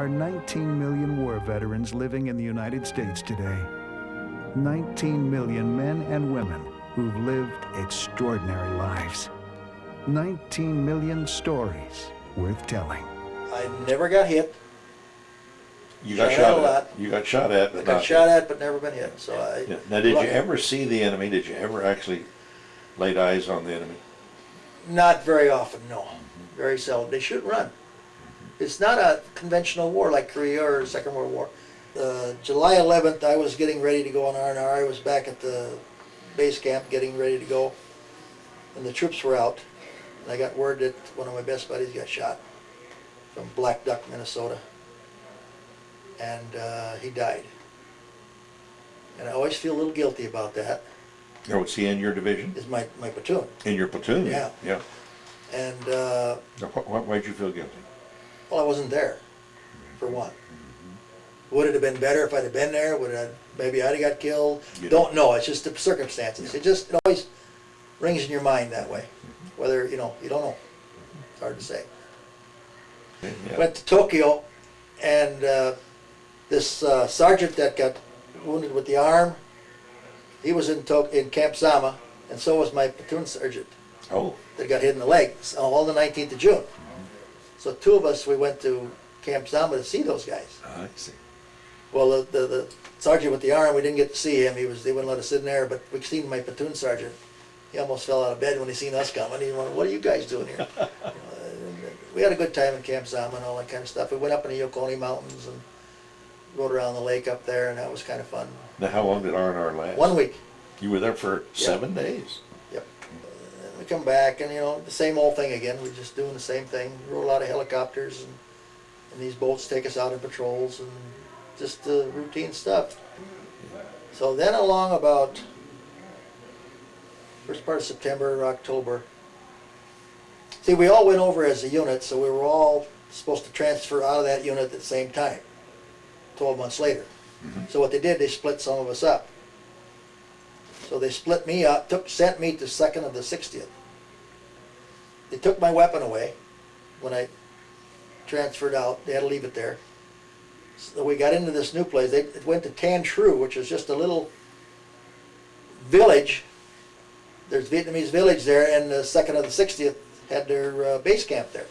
are 19 million war veterans living in the United States today. 19 million men and women who've lived extraordinary lives. 19 million stories worth telling. I never got hit. You got shot a lot. at. You got shot at, but I got not shot hit. at, but never been hit. So I. Yeah. Now, did you ever see the enemy? Did you ever actually laid eyes on the enemy? Not very often, no. Very seldom. They shoot and run. It's not a conventional war like Korea or Second World War. July 11th, I was getting ready to go on R&R. I was back at the base camp getting ready to go, and the troops were out. And I got word that one of my best buddies got shot from Black Duck, Minnesota. And he died. And I always feel a little guilty about that. Oh, was he in your division? Is my platoon. In your platoon? Yeah. Yeah. And why'd you feel guilty? well, I wasn't there, for one. Would it have been better if I'd have been there? Maybe I'd have got killed? Don't know. It's just the circumstances. Yeah. It always rings in your mind that way. Whether, you don't know. It's hard to say. Yeah. Went to Tokyo, and this sergeant that got wounded with the arm, he was in Camp Zama, and so was my platoon sergeant. Oh. That got hit in the leg, all the 19th of June. So two of us, we went to Camp Zama to see those guys. I see. Well, the sergeant with the arm, we didn't get to see him. They wouldn't let us in there, but we seen my platoon sergeant. He almost fell out of bed when he seen us coming. He went, "What are you guys doing here?" We had a good time in Camp Zama and all that kind of stuff. We went up in the Yukon Mountains and rode around the lake up there, and that was kind of fun. Now, how long did R&R last? 1 week. You were there for 7 days. Yep. And we come back, and the same old thing again. We're just doing the same thing. We rode a lot of helicopters, and these boats take us out on patrols, and just the routine stuff. So then along about first part of September or October, see, we all went over as a unit, so we were all supposed to transfer out of that unit at the same time, 12 months later. So what they did, they split some of us up. So they split me up, sent me to 2nd of the 60th. They took my weapon away when I transferred out. They had to leave it there. So we got into this new place. They went to Tan Tru, which is just a little village. There's a Vietnamese village there, and the 2nd of the 60th had their base camp there.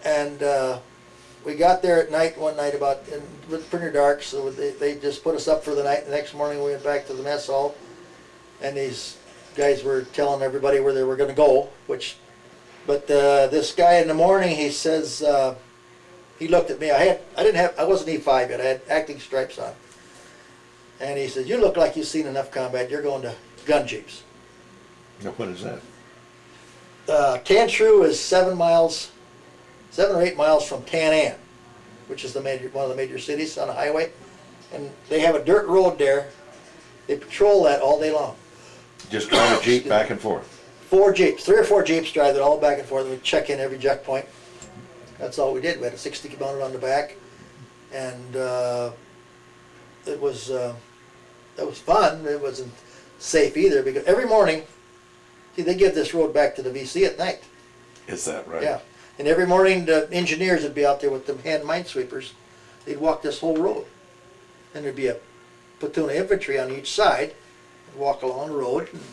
And we got there at night one night it was pretty dark, so they just put us up for the night. The next morning we went back to the mess hall, and these guys were telling everybody where they were going to go. But this guy in the morning, he says, he looked at me. I wasn't E5 yet. I had acting stripes on, and he said, "You look like you've seen enough combat. You're going to gun jeeps." Now, what is that? Tan Tru is 7 or 8 miles from Tan An, which is one of the major cities on a highway, and they have a dirt road there. They patrol that all day long. Just drive a Jeep back and forth? 4 Jeeps, 3 or 4 Jeeps drive it all back and forth. We check in every checkpoint. That's all we did. We had a 60 mounted on the back, and that was fun. It wasn't safe either, because every morning, see, they give this road back to the VC at night. Is that right? Yeah. And every morning the engineers would be out there with the hand minesweepers. They'd walk this whole road. And there'd be a platoon of infantry on each side, and walk along the road. And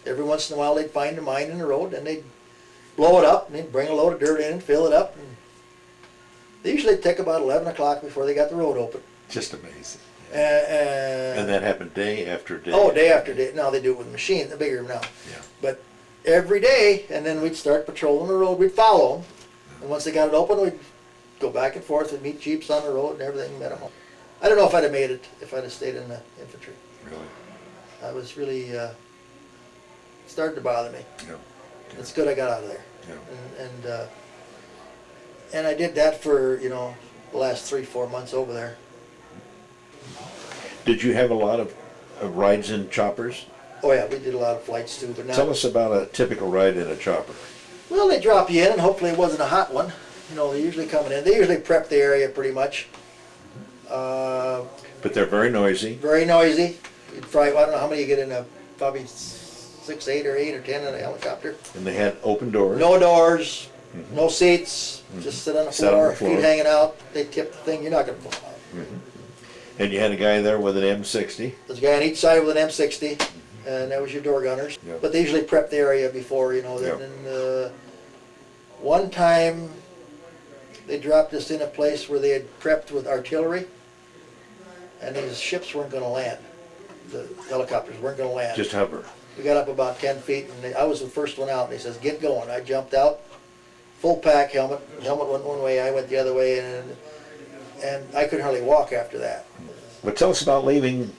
every once in a while they'd find a mine in the road, and they'd blow it up, and they'd bring a load of dirt in and fill it up. And they usually take about 11 o'clock before they got the road open. Just amazing. And that happened day after day? Oh, day after day. Now they do it with machines, they're bigger now. Yeah. But every day, and then we'd start patrolling the road. We'd follow them. And once they got it open, we'd go back and forth and meet Jeeps on the road and everything, met them home. I don't know if I'd have made it if I'd have stayed in the infantry. Really? I was really, started to bother me. Yeah. It's good I got out of there. Yeah. And I did that for, the last 3-4 months over there. Did you have a lot of rides in choppers? Oh yeah, we did a lot of flights too, but now. Tell us about a typical ride in a chopper. Well, they drop you in, and hopefully it wasn't a hot one. They're usually coming in. They usually prep the area pretty much. But they're very noisy. Very noisy. You'd probably, I don't know how many you get in probably 6, 8, or 8 or 10 in a helicopter. And they had open doors. No doors. No seats, just sit on the Sit on floor, the floor. feet hanging out. They tip the thing, you're not gonna fall out. And you had a guy there with an M60? There's a guy on each side with an M60, and that was your door gunners. Yep. But they usually prep the area before, you know. Yep. And one time, they dropped us in a place where they had prepped with artillery, and these ships weren't gonna land. The helicopters weren't gonna land. Just hover. We got up about 10 feet, and I was the first one out, and he says, get going. I jumped out, full pack helmet. Helmet went one way, I went the other way, and I couldn't hardly walk after that. But tell us about leaving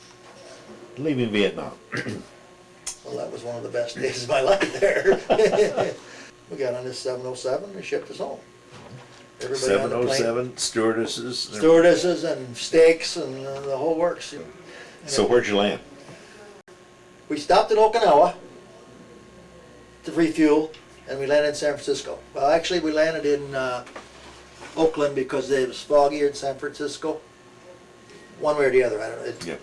Vietnam. Well, that was one of the best days of my life there. We got on this 707, they shipped us home. Everybody on the plane. 707, stewardesses. Stewardesses and steaks and the whole works. You know. So where'd you land? We stopped in Okinawa to refuel, and we landed in San Francisco. Well, actually, we landed in Oakland because it was foggier in San Francisco. One way or the other, I don't know. Yeah.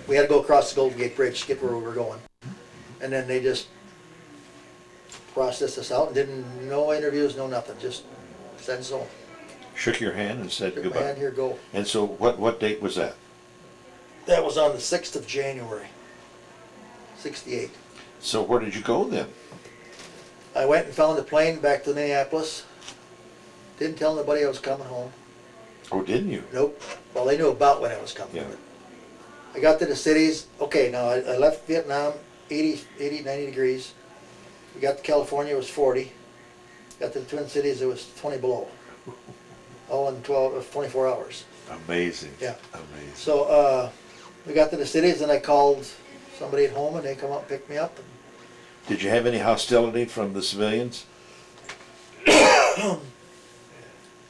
We had to go across the Golden Gate Bridge to get where we were going. And then they just processed us out and didn't, no interviews, no nothing, just send us home. Shook your hand and said Took goodbye. my hand, here, go. And so what date was that? That was on the 6th of January, 68. So where did you go then? I went and found a plane back to Minneapolis. Didn't tell nobody I was coming home. Oh, didn't you? Nope. Well, they knew about when I was coming. Yeah. But I got to the cities. Okay, now I left Vietnam, 80, 90 degrees. We got to California, it was 40. Got to the Twin Cities, it was 20 below. All in 24 hours. Amazing. Yeah. Amazing. So we got to the cities, and I called somebody at home, and they come up and picked me up. Did you have any hostility from the civilians?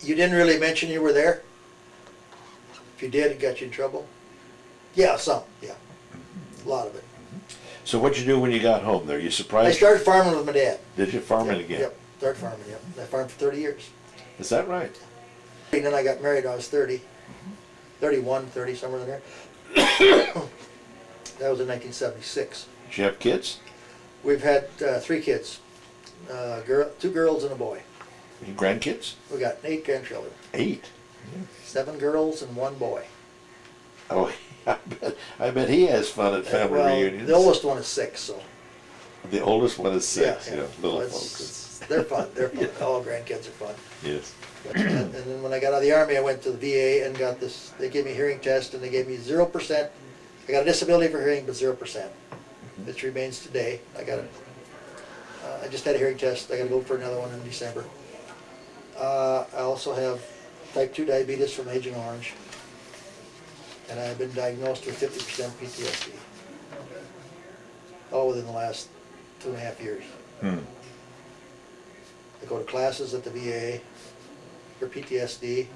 You didn't really mention you were there. If you did, it got you in trouble. Yeah, some. Yeah, a lot of it. So what'd you do when you got home there? You I surprised? started farming with my dad. Did you farming Yep, again? Yep, started farming, yep. I farmed for 30 years. Is that right? And then I got married when I was 30. 31, 30, somewhere in there. That was in 1976. Did you have kids? We've had 3 kids. 2 girls and a boy. Any grandkids? We got 8 grandchildren. 8. 7 girls and 1 boy. Oh, I bet he has fun at family Well, reunions. the oldest one is 6, so. The oldest one is 6. Yeah, little Well, folks. they're fun. They're fun. All grandkids are fun. Yes. And then when I got out of the Army, I went to the VA and got this. They gave me a hearing test, and they gave me 0%. I got a disability for hearing, but 0%, which remains today. I got it. I just had a hearing test. I got to go for another one in December. I also have type 2 diabetes from Agent Orange, and I've been diagnosed with 50% PTSD. All within the last 2.5 years. Hmm. I go to classes at the VA for PTSD.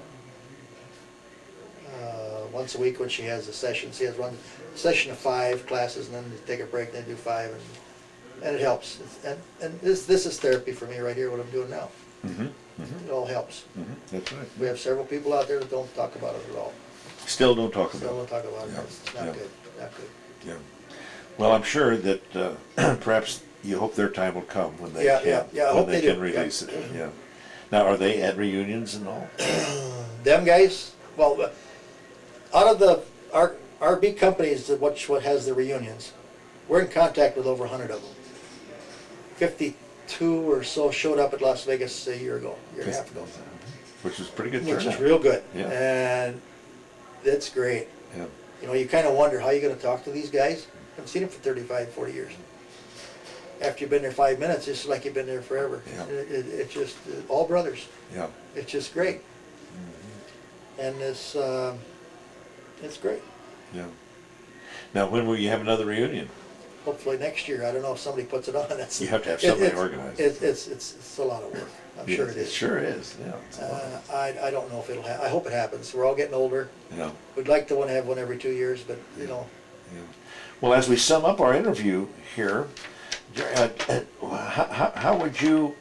Once a week when she has a session. She has one session of 5 classes, and then they take a break, and they do 5, and it helps. And this is therapy for me right here, what I'm doing now. Mm-hmm. Mm-hmm. It all helps. Mm-hmm. That's right. We have several people out there that don't talk about it at all. Still don't talk Still about don't talk about it. Yeah. It's not Yeah. good, not good. it. Yeah. Well, I'm sure that perhaps you hope their time will come when they Yeah, can, yeah, yeah, I when hope they they can do. release Yeah. it. Yeah. Now, are they at reunions and all? Them guys, well, out of our big companies that what has the reunions, we're in contact with over 100 of them. 52 or so showed up at Las Vegas a year and a half ago. Which is pretty good Which turnout. is real good. Yeah. And it's great. Yeah. You know, you kind of wonder how you're going to talk to these guys. I've seen them for 35, 40 years. After you've been there 5 minutes, it's like you've been there forever. Yeah. It's just all brothers. Yeah. It's just great. And it's great. Yeah. Now, when will you have another reunion? Hopefully next year. I don't know if somebody puts it on. That's, You have to have somebody it's- organize. It's a lot of work. I'm sure it It is. sure is. Yeah. It's a lot. I don't know if it'll happen. I hope it happens. We're all getting older. Yeah. We'd like to want to have one every 2 years, but you know. Yeah. Well, as we sum up our interview here, how would you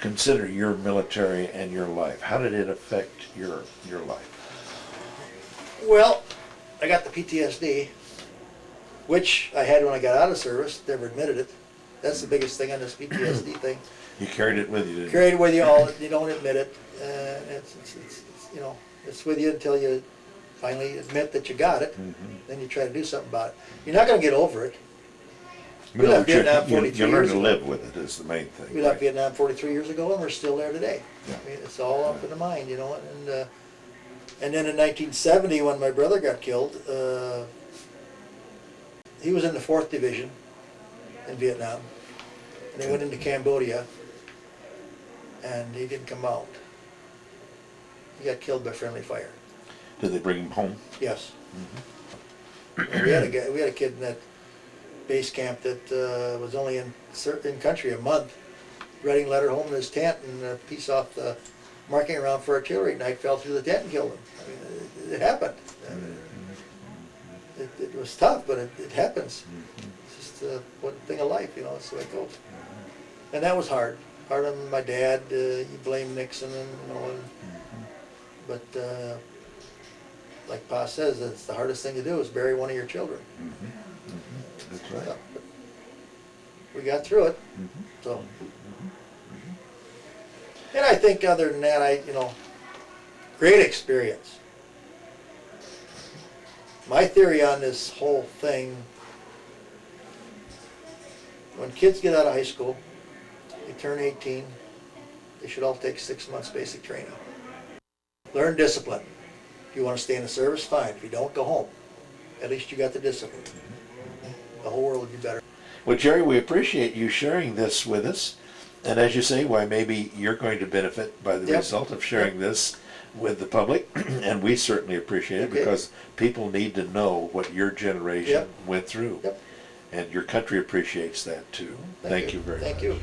consider your military and your life? How did it affect your life? Well, I got the PTSD, which I had when I got out of service. Never admitted it. That's the biggest thing on this PTSD thing. You carried it with you, didn't you? Carried it with you all, you don't admit it. It's you know, it's with you until you finally admit that you got it. Then you try to do something about it. You're not going to get over it. We left Vietnam 43 you learn years to ago. live with it is the main thing. We left right? Vietnam 43 years ago, and we're still there today. Yeah. I mean, it's all up in the mind, you know. And then in 1970, when my brother got killed, he was in the 4th Division in Vietnam, and they went into Cambodia, and he didn't come out. He got killed by friendly fire. Did they bring him home? Yes. And we had a kid in that base camp that was only in country a month, writing a letter home in his tent, and a piece off the marking around for artillery at night fell through the tent and killed him. I mean, it happened. It was tough, but it happens. It's just one thing of life, you know. It's the way it goes. And that was hard. Hard on my dad. He blamed Nixon, and you know. But like Pa says, it's the hardest thing to do is bury one of your children. That's right. Yeah, but we got through it. So. And I think other than that, you know, great experience. My theory on this whole thing, when kids get out of high school, they turn 18, they should all take 6 months basic training. Learn discipline. If you want to stay in the service, fine. If you don't, go home. At least you got the discipline. The whole world would be better. Well, Jerry, we appreciate you sharing this with us. And as you say, why maybe you're going to benefit by the result of sharing this with the public. And we certainly appreciate it because people need to know what your generation went through. And your country appreciates that too. Thank you very much. Thank you.